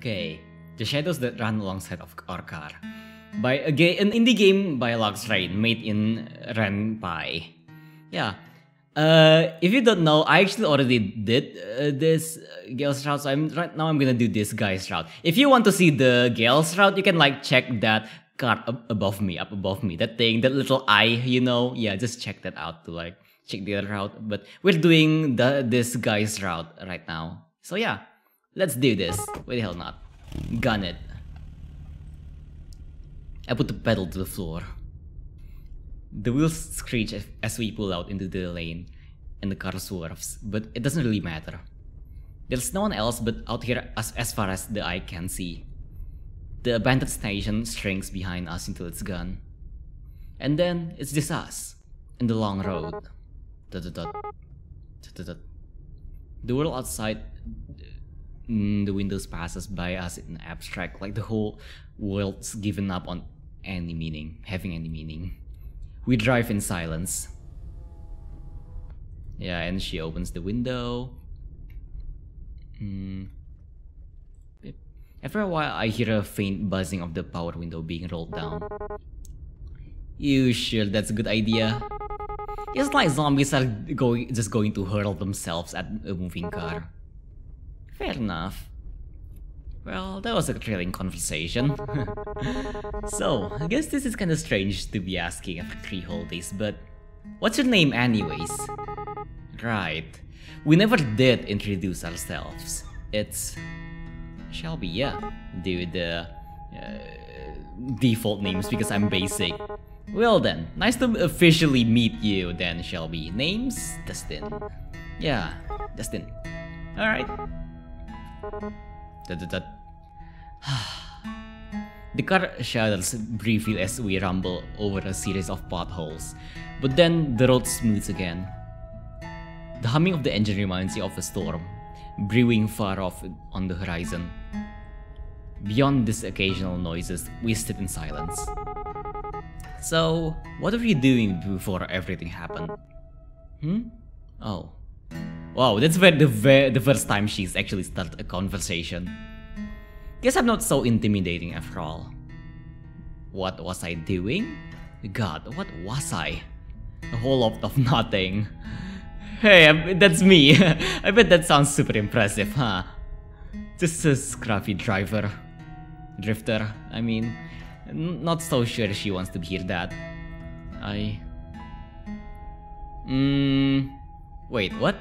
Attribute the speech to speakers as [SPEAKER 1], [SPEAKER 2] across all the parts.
[SPEAKER 1] Okay, the shadows that run alongside of our car. By an indie game by Lox Rain, made in Renpai. Yeah. If you don't know, I actually already did this Gale's route, so right now I'm gonna do this guy's route. If you want to see the Gale's route, you can like check that card up above me, that thing, that little eye, you know. Yeah, just check that out to like check the other route. But we're doing this guy's route right now. So yeah, let's do this. Why the hell not? Gun it. I put the pedal to the floor. The wheels screech as we pull out into the lane, and the car swerves, but it doesn't really matter. There's no one else but out here as far as the eye can see. The abandoned station shrinks behind us until it's gone. And then it's just us, in the long road. The world outside the windows passes by us in abstract, like the whole world's given up on having any meaning. We drive in silence. Yeah, and she opens the window. After a while, I hear a faint buzzing of the power window being rolled down. You sure that's a good idea? It's like zombies are just going to hurl themselves at a moving car. Fair enough. Well, that was a thrilling conversation. So, I guess this is kinda strange to be asking after 3 whole days, but what's your name anyways? Right. We never did introduce ourselves. It's Shelby, yeah. Do the default names because I'm basic. Well then, nice to officially meet you then, Shelby. Name's Dustin. Yeah, Dustin. Alright. The car shudders briefly as we rumble over a series of potholes, but then the road smooths again. The humming of the engine reminds you of a storm, brewing far off on the horizon. Beyond these occasional noises, we sit in silence. So, what were you doing before everything happened? Oh. Wow, that's the first time she's actually started a conversation. Guess I'm not so intimidating after all. What was I doing? God, what was I? A whole lot of nothing. Hey, that's me. I bet that sounds super impressive, huh? Just a scruffy drifter, I mean. Not so sure she wants to hear that. Wait, what?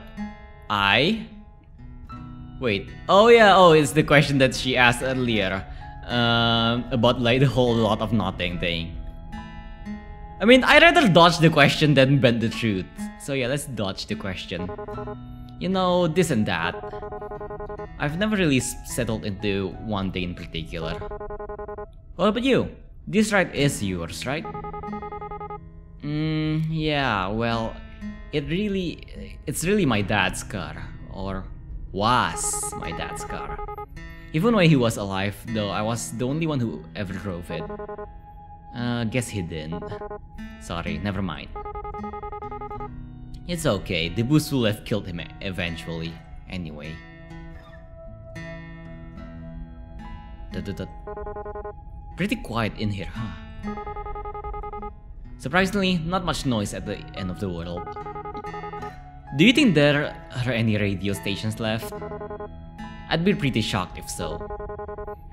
[SPEAKER 1] Wait, oh, it's the question that she asked earlier. About like the whole lot of nothing thing. I mean, I'd rather dodge the question than bend the truth. So yeah, let's dodge the question. You know, this and that. I've never really settled into one thing in particular. What about you? This ride is yours, right? Yeah, well, it's really my dad's car. Or was my dad's car. Even when he was alive, though, I was the only one who ever drove it. Guess he didn't. Sorry, never mind. It's okay, the boost will have killed him eventually, anyway. Pretty quiet in here, huh? Surprisingly, not much noise at the end of the world. Do you think there are any radio stations left? I'd be pretty shocked if so.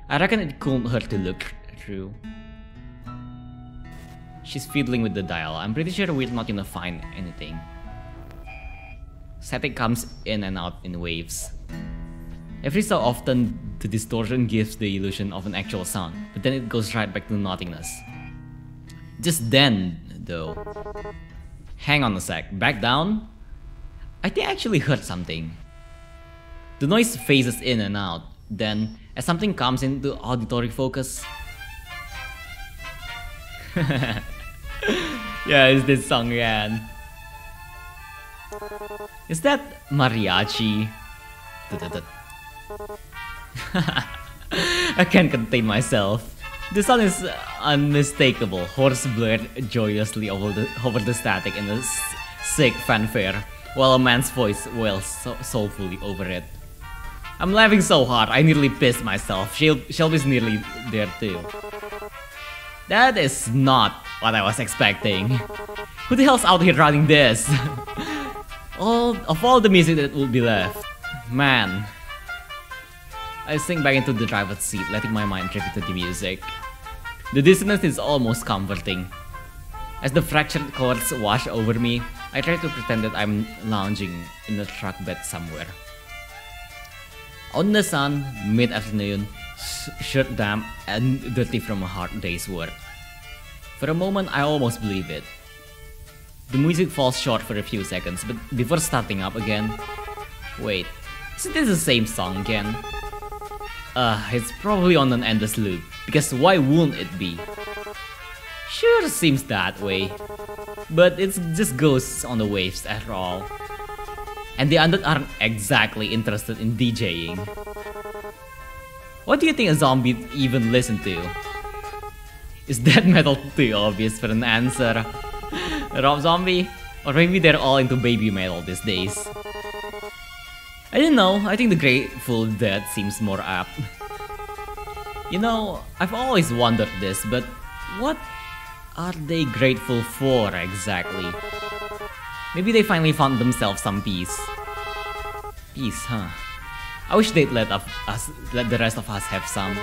[SPEAKER 1] I reckon it couldn't hurt to look through. She's fiddling with the dial. I'm pretty sure we're not gonna find anything. Static comes in and out in waves. Every so often, the distortion gives the illusion of an actual sound, but then it goes right back to nothingness. Just then, though. Hang on a sec, back down? I think I actually heard something. The noise phases in and out, then, as something comes into auditory focus. Yeah, it's this song again. Is that mariachi? I can't contain myself. The sound is unmistakable. Horse blurred joyously over the static in a sick fanfare, while a man's voice wails soulfully over it. I'm laughing so hard, I nearly pissed myself. Shelby's nearly there too. That is not what I was expecting. Who the hell's out here running this? Of all the music that would be left. Man. I sink back into the driver's seat, letting my mind drift into the music. The dissonance is almost comforting. As the fractured chords wash over me, I try to pretend that I'm lounging in a truck bed somewhere. Out in the sun, mid-afternoon, shirt damp and dirty from a hard day's work. For a moment, I almost believe it. The music falls short for a few seconds, but before starting up again... Wait, isn't this the same song again? It's probably on an endless loop, because why wouldn't it be? Sure seems that way, but it just goes on the waves after all. And the Undead aren't exactly interested in DJing. What do you think a zombie even listen to? Is death metal too obvious for an answer? Rob Zombie? Or maybe they're all into baby metal these days. I don't know, I think the Grateful Dead seems more apt. You know, I've always wondered this, but what are they grateful for exactly? Maybe they finally found themselves some peace. Peace, huh? I wish they'd let the rest of us have some.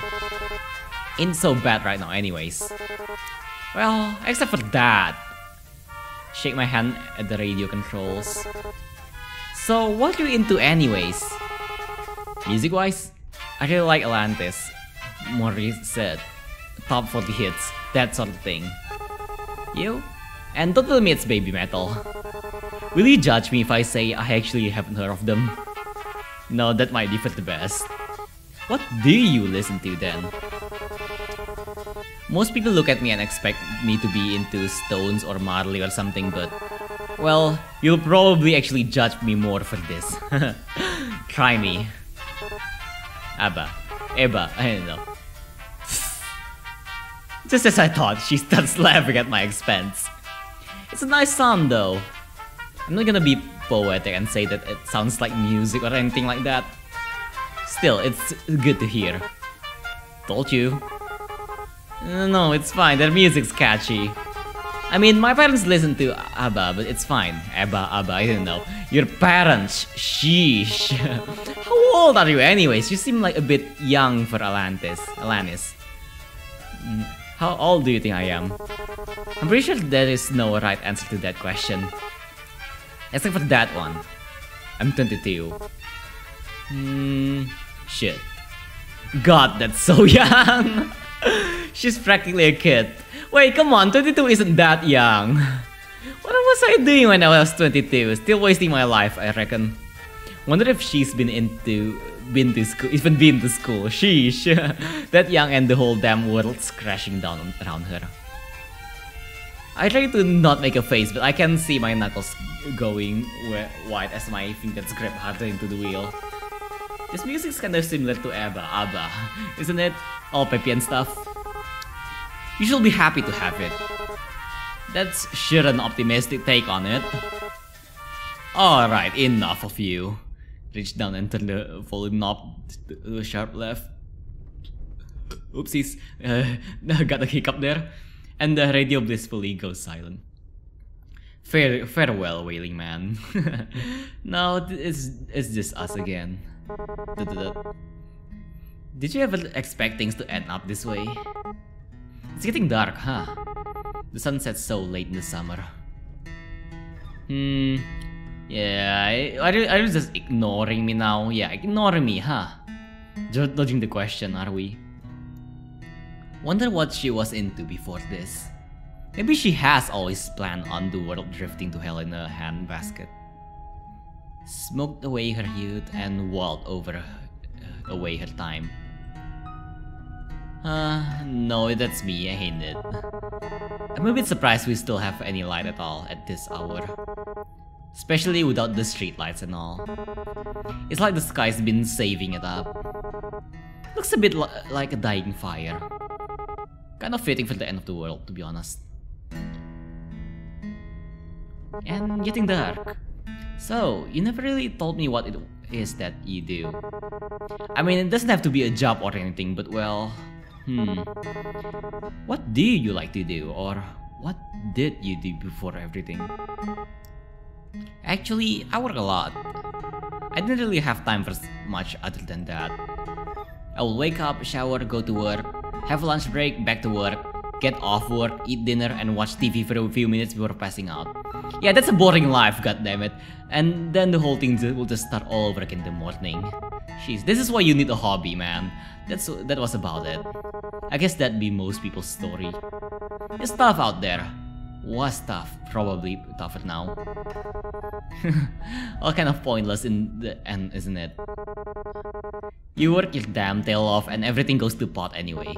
[SPEAKER 1] Ain't so bad right now anyways. Well, except for that. Shake my hand at the radio controls. So, what are you into anyways? Music-wise, I really like Atlantis. Maurice said. Top 40 hits, that sort of thing. You? And don't tell me it's baby metal. Will you judge me if I say I actually haven't heard of them? No, that might be for the best. What do you listen to then? Most people look at me and expect me to be into Stones or Marley or something, but... Well, you'll probably actually judge me more for this. Try me. Abba. Eba, I don't know. Just as I thought, she starts laughing at my expense. It's a nice song though. I'm not gonna be poetic and say that it sounds like music or anything like that. Still, it's good to hear. Told you. No, it's fine, their music's catchy. I mean, my parents listen to ABBA, but it's fine. ABBA, I don't know. Your parents, sheesh. How old are you anyways? You seem like a bit young for Alanis. How old do you think I am? I'm pretty sure there is no right answer to that question. Except for that one. I'm 22. Shit. God, that's so young! She's practically a kid. Wait, come on, 22 isn't that young. What was I doing when I was 22? Still wasting my life, I reckon. Wonder if she's been to school. Sheesh. That young and the whole damn world's crashing down around her. I try to not make a face, but I can see my knuckles going white as my fingers grip harder into the wheel. This music's kinda similar to ABBA, isn't it? All peppy and stuff. You should be happy to have it. That's sure an optimistic take on it. Alright, enough of you. Reach down and turn the volume knob to the sharp left. Oopsies, got a hiccup there. And the radio blissfully goes silent. Farewell, Wailing Man. Now it's just us again. Did you ever expect things to end up this way? It's getting dark, huh? The sun sets so late in the summer. Yeah, are you just ignoring me now? Yeah, ignoring me, huh? Dodging the question, are we? Wonder what she was into before this. Maybe she has always planned on the world drifting to hell in a handbasket. Smoked away her youth and walled away her time. No, that's me, I hate it. I'm a bit surprised we still have any light at all at this hour. Especially without the street lights and all. It's like the sky's been saving it up. Looks a bit like a dying fire. Kind of fitting for the end of the world, to be honest. And getting dark. So, you never really told me what it is that you do. I mean, it doesn't have to be a job or anything, but well, what do you like to do, or what did you do before everything? Actually, I work a lot. I didn't really have time for much other than that. I will wake up, shower, go to work, have a lunch break, back to work, get off work, eat dinner, and watch TV for a few minutes before passing out. Yeah, that's a boring life, goddammit. And then the whole thing will just start all over again in the morning. Jeez, this is why you need a hobby, man. That was about it. I guess that'd be most people's story. There's stuff out there. Was tough, probably tougher now. All kind of pointless in the end, isn't it? You work your damn tail off and everything goes to pot anyway.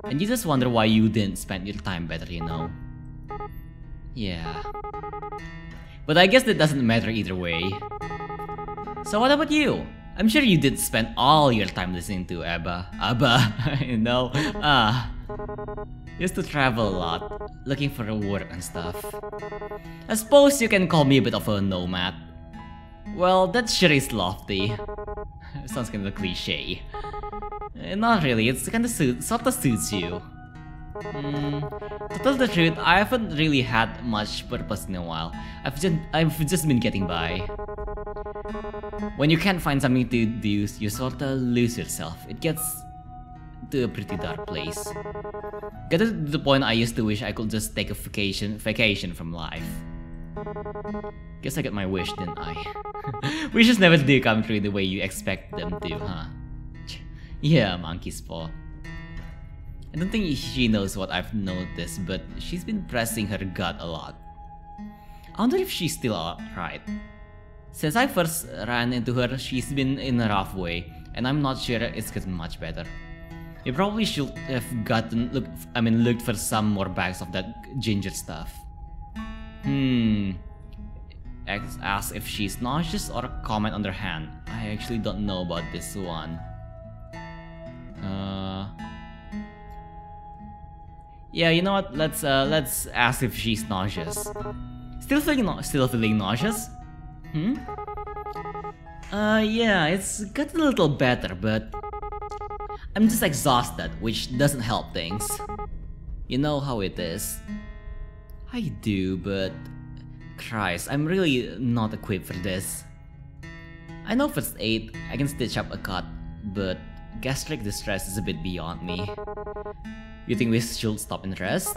[SPEAKER 1] And you just wonder why you didn't spend your time better, you know? Yeah. But I guess that doesn't matter either way. So what about you? I'm sure you did spend all your time listening to ABBA, you know? Used to travel a lot, looking for work and stuff. I suppose you can call me a bit of a nomad. Well, that sure is lofty. Sounds kinda cliche. Not really, it's kinda sorta suits you. To tell the truth, I haven't really had much purpose in a while. I've just been getting by. When you can't find something to do, you sorta lose yourself. It gets to a pretty dark place. Got to the point I used to wish I could just take a vacation from life. Guess I got my wish, didn't I? Wishes never do come true the way you expect them to, huh? Yeah, monkey's paw. I don't think she knows what I've noticed, but she's been pressing her gut a lot. I wonder if she's still alright. Since I first ran into her, she's been in a rough way, and I'm not sure it's gotten much better. You probably should have looked for some more bags of that ginger stuff. Ask if she's nauseous or comment on their hand. I actually don't know about this one. Yeah, you know what? Let's ask if she's nauseous. Still feeling nauseous? Yeah, it's gotten a little better, but I'm just exhausted, which doesn't help things. You know how it is. I do, but Christ, I'm really not equipped for this. I know first aid, I can stitch up a cut, but gastric distress is a bit beyond me. You think we should stop and rest?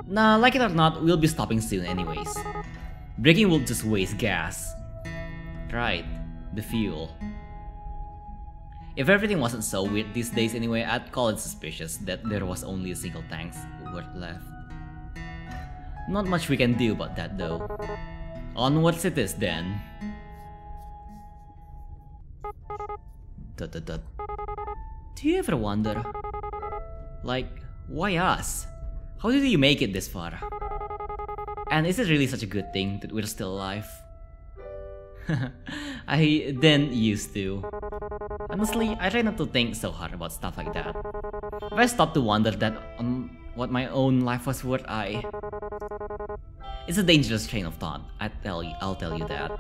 [SPEAKER 1] Nah, like it or not, we'll be stopping soon anyways. Braking will just waste gas. Right, the fuel. If everything wasn't so weird these days anyway, I'd call it suspicious that there was only a single tank worth left. Not much we can do about that though. Onwards it is then. Do you ever wonder? Like, why us? How did you make it this far? And is it really such a good thing that we're still alive? I then used to. Honestly, I try not to think so hard about stuff like that. If I stop to wonder that on what my own life was worth, it's a dangerous train of thought. I'll tell you that.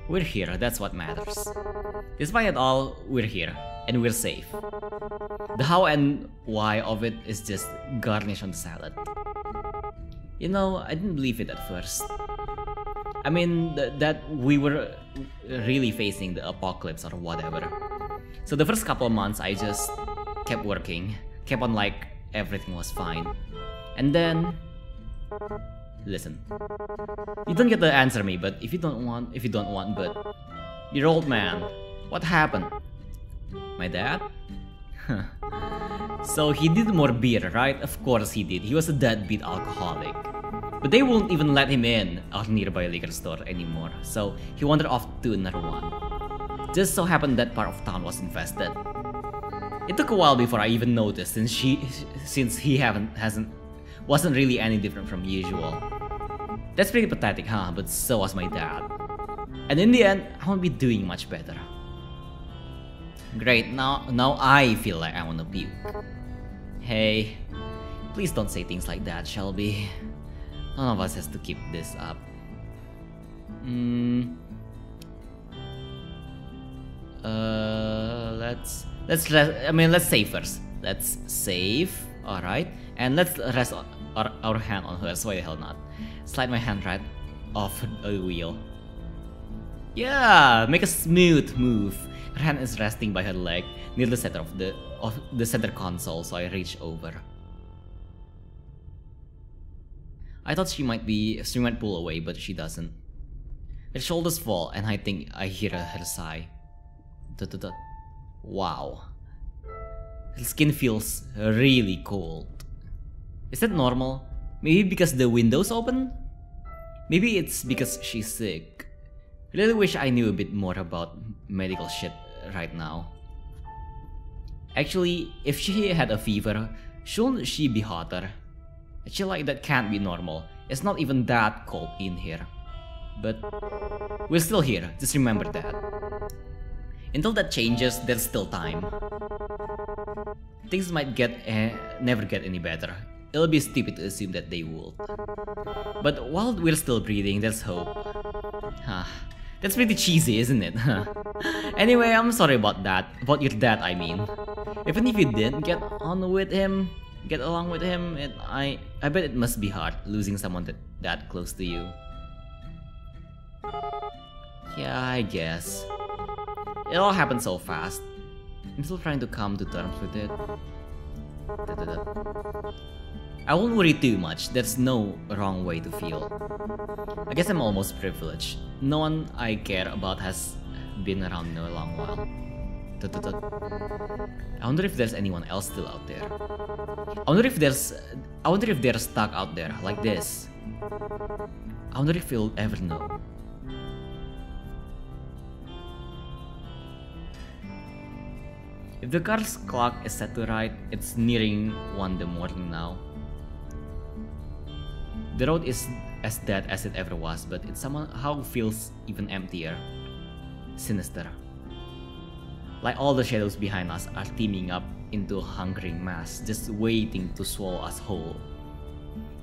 [SPEAKER 1] We're here, that's what matters. Despite it all, we're here, and we're safe. The how and why of it is just garnish on the salad. You know, I didn't believe it at first. I mean, that we were really facing the apocalypse or whatever. So the first couple of months I just kept working, kept on like everything was fine. And then... Listen. You don't get to answer me, but if you don't want, but... Your old man, what happened? My dad? So he did more beer, right? Of course he did. He was a deadbeat alcoholic. But they won't even let him in our nearby liquor store anymore, so he wandered off to another one. Just so happened that part of town was infested. It took a while before I even noticed, since he wasn't really any different from usual. That's pretty pathetic, huh? But so was my dad. And in the end, I won't be doing much better. Great, now I feel like I wanna puke. Hey, please don't say things like that, Shelby. None of us has to keep this up. Let's save first. Let's save. All right, and let's rest our hand on hers. Why the hell not? Slide my hand right off the wheel. Yeah, make a smooth move. Her hand is resting by her leg near the center of the center console, so I reach over. I thought she might pull away, but she doesn't. Her shoulders fall, and I think I hear her sigh. Wow. Her skin feels really cold. Is that normal? Maybe because the window's open? Maybe it's because she's sick. Really wish I knew a bit more about medical shit right now. Actually, if she had a fever, shouldn't she be hotter? A chill like that can't be normal. It's not even that cold in here. But we're still here, just remember that. Until that changes, there's still time. Things might never get any better. It'll be stupid to assume that they would. But while we're still breathing, there's hope. That's pretty cheesy, isn't it? Anyway, I'm sorry about that. About your dad, I mean. Even if you didn't get along with him, I bet it must be hard losing someone that close to you. Yeah, I guess. It all happened so fast. I'm still trying to come to terms with it. I won't worry too much, there's no wrong way to feel. I guess I'm almost privileged. No one I care about has been around in a long while. I wonder if there's anyone else still out there. I wonder if they're stuck out there like this. I wonder if we'll ever know. If the car's clock is set to right, it's nearing 1 in the morning now. The road is as dead as it ever was, but it somehow feels even emptier. Sinister. Like all the shadows behind us are teaming up into a hungering mass, just waiting to swallow us whole.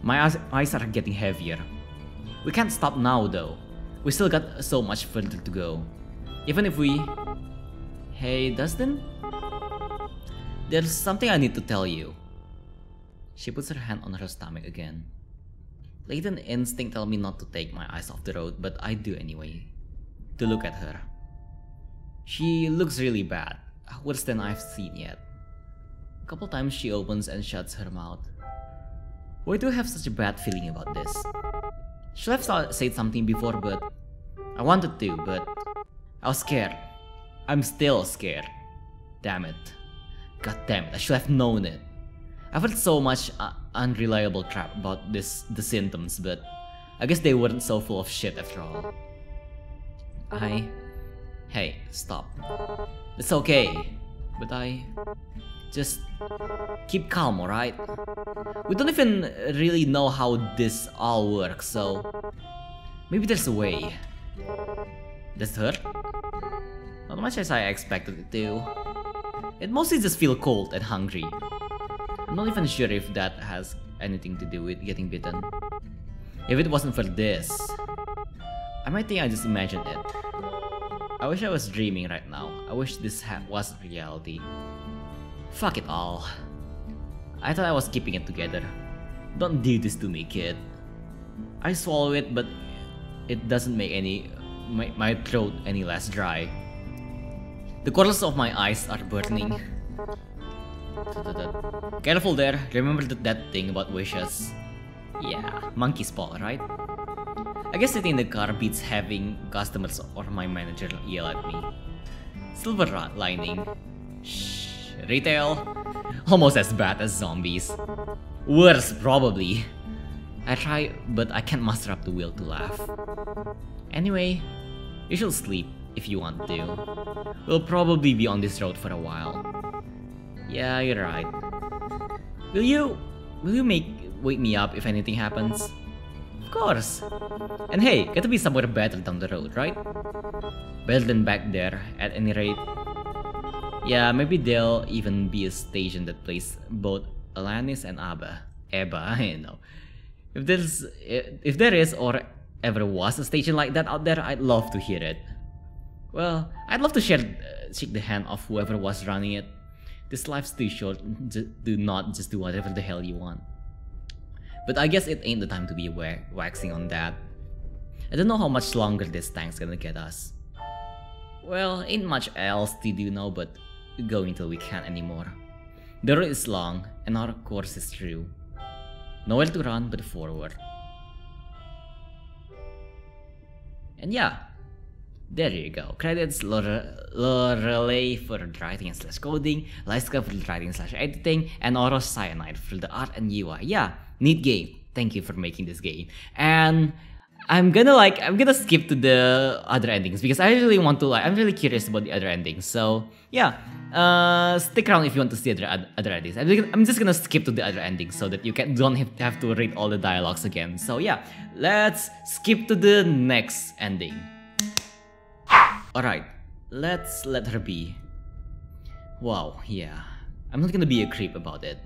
[SPEAKER 1] My eyes are getting heavier. We can't stop now though. We still got so much further to go. Even if we... Hey, Dustin? There's something I need to tell you. She puts her hand on her stomach again. Latent instinct tells me not to take my eyes off the road, but I do anyway. To look at her. She looks really bad. Worse than I've seen yet. A couple times she opens and shuts her mouth. Why do I have such a bad feeling about this? Should have said something before, but I wanted to, but I was scared. I'm still scared. Damn it. God damn it, I should have known it. I've heard so much unreliable crap about the symptoms, but I guess they weren't so full of shit after all. Hey, stop. It's okay, but just keep calm, alright? We don't even really know how this all works, so maybe there's a way. Does it hurt? Not much as I expected it to. It mostly just feels cold and hungry. I'm not even sure if that has anything to do with getting bitten. If it wasn't for this, I might think I just imagined it. I wish I was dreaming right now. I wish this was reality. Fuck it all. I thought I was keeping it together. Don't do this to me, kid. I swallow it, but it doesn't make my throat any less dry. The corners of my eyes are burning. Careful there, remember that thing about wishes? Yeah, monkey's paw, right? I guess sitting in the car beats having customers or my manager yell at me. Silver lining. Shh, retail? Almost as bad as zombies. Worse, probably. I try, but I can't muster up the will to laugh. Anyway, you should sleep if you want to. We'll probably be on this road for a while. Yeah, you're right. Will you wake me up if anything happens? Of course. And hey, gotta be somewhere better down the road, right? Better than back there, at any rate. Yeah, maybe there'll even be a station that plays both Alanis and Eba, I know. If there is, or ever was a station like that out there, I'd love to hear it. Well, I'd love to shake the hand of whoever was running it. This life's too short to not just do whatever the hell you want. But I guess it ain't the time to be waxing on that. I don't know how much longer this tank's gonna get us. Well, ain't much else to do now but go until we can't anymore. The road is long, and our course is true. Nowhere to run but forward. And yeah, there you go. Credits Lorelei for the writing / coding, Lyska for the writing / editing, and Oros Cyanide for the art and UI. Yeah, neat game. Thank you for making this game. And I'm gonna skip to the other endings because I really want to I'm really curious about the other endings. So yeah, stick around if you want to see the other endings. I'm just gonna skip to the other endings so that you don't have to read all the dialogues again. So yeah, let's skip to the next ending. Alright, let's let her be. Wow, yeah, I'm not gonna be a creep about it.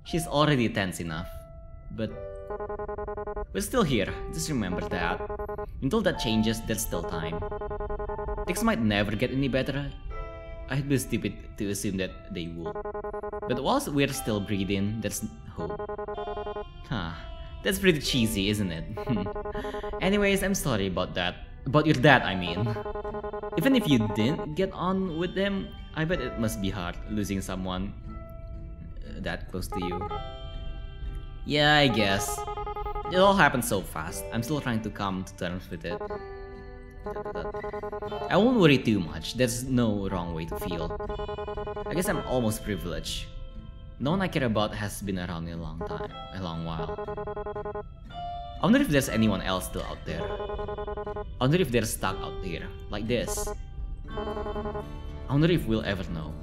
[SPEAKER 1] She's already tense enough, but we're still here, just remember that. Until that changes, there's still time. Things might never get any better. I'd be stupid to assume that they would. But whilst we're still breathing, there's hope. Huh, that's pretty cheesy, isn't it? Anyways, I'm sorry about that. About your dad, I mean. Even if you didn't get on with him, I bet it must be hard losing someone that close to you. Yeah, I guess. It all happened so fast. I'm still trying to come to terms with it. I won't worry too much. There's no wrong way to feel. I guess I'm almost privileged. No one I care about has been around in a long while. I wonder if there's anyone else still out there. I wonder if they're stuck out here, like this. I wonder if we'll ever know.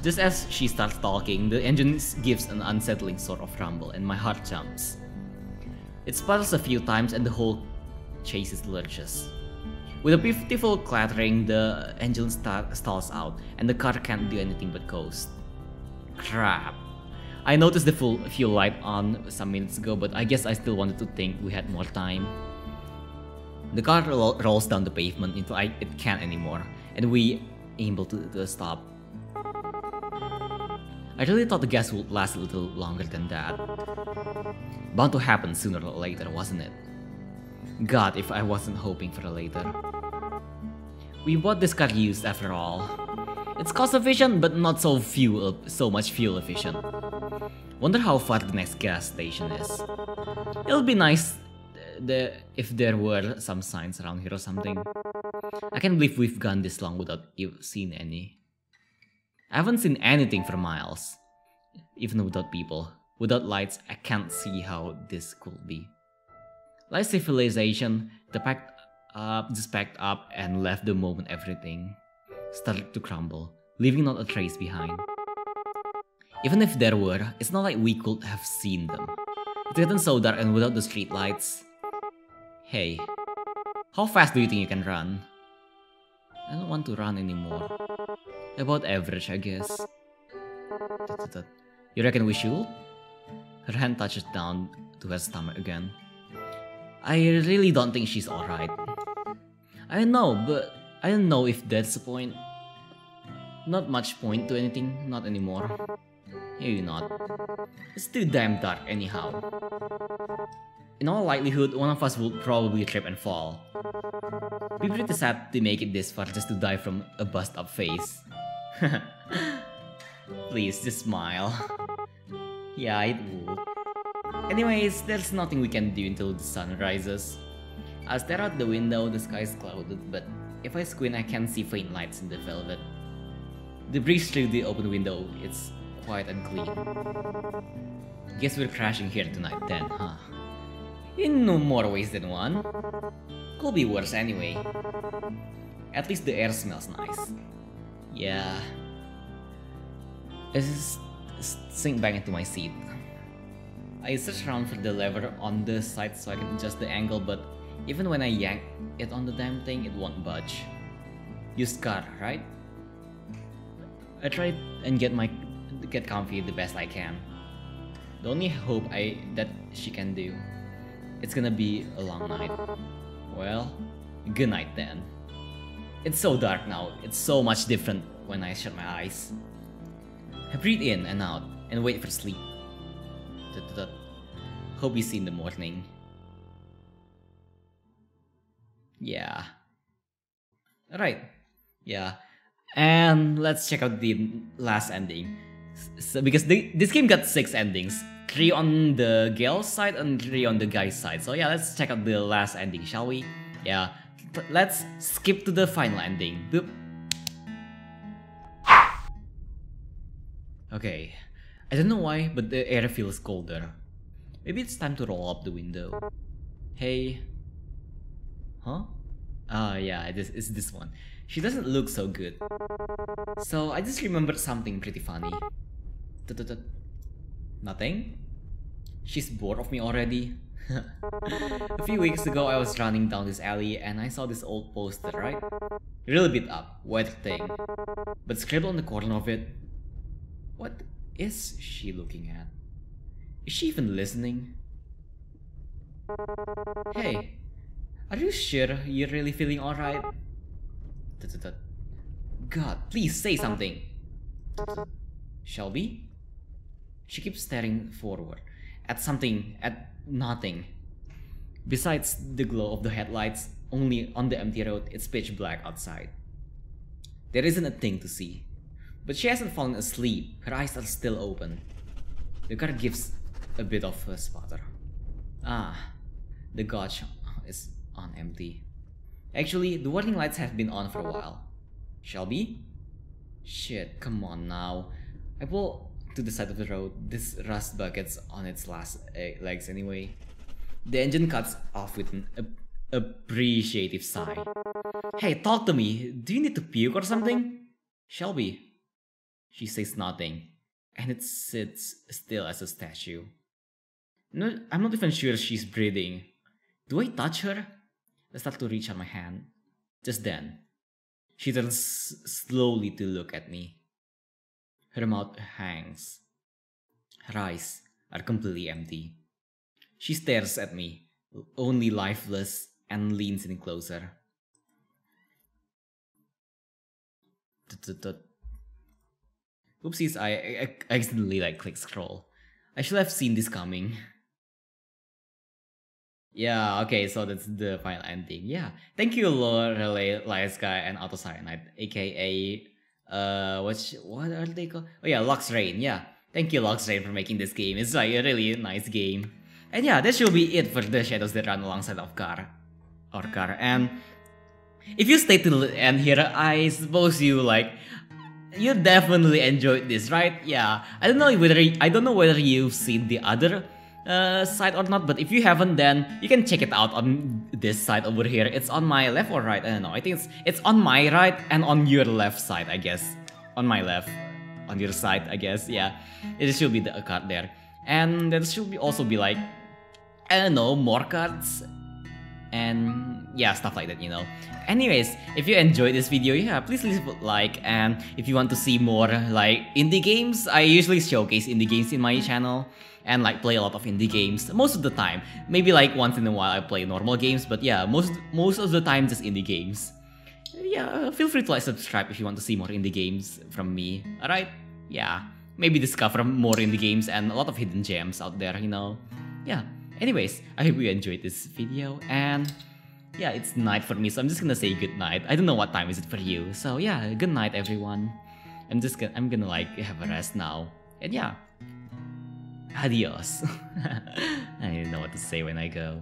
[SPEAKER 1] Just as she starts talking, the engine gives an unsettling sort of rumble and my heart jumps. It sputters a few times and the whole chase lurches. With a beautiful clattering, the engine stalls out and the car can't do anything but coast. Crap. I noticed the full fuel light on some minutes ago, but I guess I still wanted to think we had more time. The car rolls down the pavement until it can't anymore, and we able to stop. I really thought the gas would last a little longer than that. Bound to happen sooner or later, wasn't it? God, if I wasn't hoping for a later. We bought this car used after all. It's cost efficient, but not so much fuel efficient. Wonder how far the next gas station is. It'll be nice if there were some signs around here or something. I can't believe we've gone this long without seeing any. I haven't seen anything for miles. Even without people. Without lights, I can't see how this could be. Like civilization, just packed up and left the moment everything started to crumble, leaving not a trace behind. Even if there were, it's not like we could have seen them. It's gotten so dark and without the street lights. Hey, how fast do you think you can run? I don't want to run anymore. About average, I guess. You reckon we should? Her hand touches down to her stomach again. I really don't think she's alright. I don't know, but I don't know if that's the point. Not much point to anything, not anymore. Maybe not. It's too damn dark anyhow. In all likelihood, one of us would probably trip and fall. Be pretty sad to make it this far just to die from a bust up face. Please, just smile. Yeah, it would. Anyways, there's nothing we can do until the sun rises. I'll stare out the window, the sky is clouded, but if I squint I can see faint lights in the velvet. The breeze through the open window, it's quiet and clean. Guess we're crashing here tonight then, huh? In no more ways than one. Could be worse anyway. At least the air smells nice. Yeah. I just sink back into my seat. I search around for the lever on the side so I can adjust the angle, but even when I yank it on the damn thing, it won't budge. Use car, right? I tried and get my get comfy the best I can. The only hope that she can do, it's gonna be a long night. Well, good night then. It's so dark now, it's so much different when I shut my eyes. I breathe in and out and wait for sleep. Hope we see in the morning. Yeah. Alright. Yeah. And let's check out the last ending. So, because this game got 6 endings. 3 on the girl's side and 3 on the guy's side. So yeah, let's check out the last ending, shall we? Yeah. Let's skip to the final ending. Boop. Okay. I don't know why, but the air feels colder. Maybe it's time to roll up the window. Hey. Huh? Yeah, it's this one. She doesn't look so good. So I just remembered something pretty funny. Nothing? She's bored of me already? A few weeks ago I was running down this alley and I saw this old poster, right? Really beat up, white thing. But scribbled on the corner of it. What is she looking at? Is she even listening? Hey, are you sure you're really feeling alright? God, please say something. Shelby? She keeps staring forward, at something, at nothing. Besides the glow of the headlights, only on the empty road, it's pitch black outside. There isn't a thing to see. But she hasn't fallen asleep, her eyes are still open. The car gives a bit of a sputter. Ah, the gauge is on empty. Actually, the warning lights have been on for a while. Shelby? Shit, come on now. I pull to the side of the road. This rust bucket's on its last legs anyway. The engine cuts off with an appreciative sigh. Hey, talk to me. Do you need to puke or something? Shelby. She says nothing, and it sits still as a statue. No, I'm not even sure she's breathing. Do I touch her? I start to reach on my hand. Just then, she turns slowly to look at me. Her mouth hangs. Her eyes are completely empty. She stares at me, only lifeless, and leans in closer. Oopsies, I accidentally click scroll. I should have seen this coming. Yeah, okay, so that's the final ending. Yeah, thank you, Lorelei, Sky, and Autocyanide, aka what are they called? Oh yeah, Lox Rain. Yeah, thank you, Lox Rain, for making this game. It's a really nice game. And yeah, that should be it for the shadows that run alongside of car. And if you stay till the end here, I suppose you definitely enjoyed this, right? Yeah, I don't know whether you've seen the other side or not, but if you haven't, then you can check it out on this side over here. It's on my left or right, I don't know. I think it's on my right and on your left side, I guess. On my left, on your side, I guess. Yeah, it should be a card there, and there should also be I don't know, more cards and yeah, stuff like that, you know. Anyways, if you enjoyed this video, yeah, please leave a like, and if you want to see more indie games, I usually showcase indie games in my channel and play a lot of indie games most of the time. Maybe once in a while I play normal games, but yeah, most of the time just indie games. Yeah, feel free to subscribe if you want to see more indie games from me. Alright? Yeah, maybe discover more indie games and a lot of hidden gems out there, you know. Yeah. Anyways, I hope you enjoyed this video, and yeah, it's night for me, so I'm just gonna say good night. I don't know what time is it for you, so yeah, good night everyone. I'm gonna have a rest now, and yeah, adios. I don't know what to say when I go.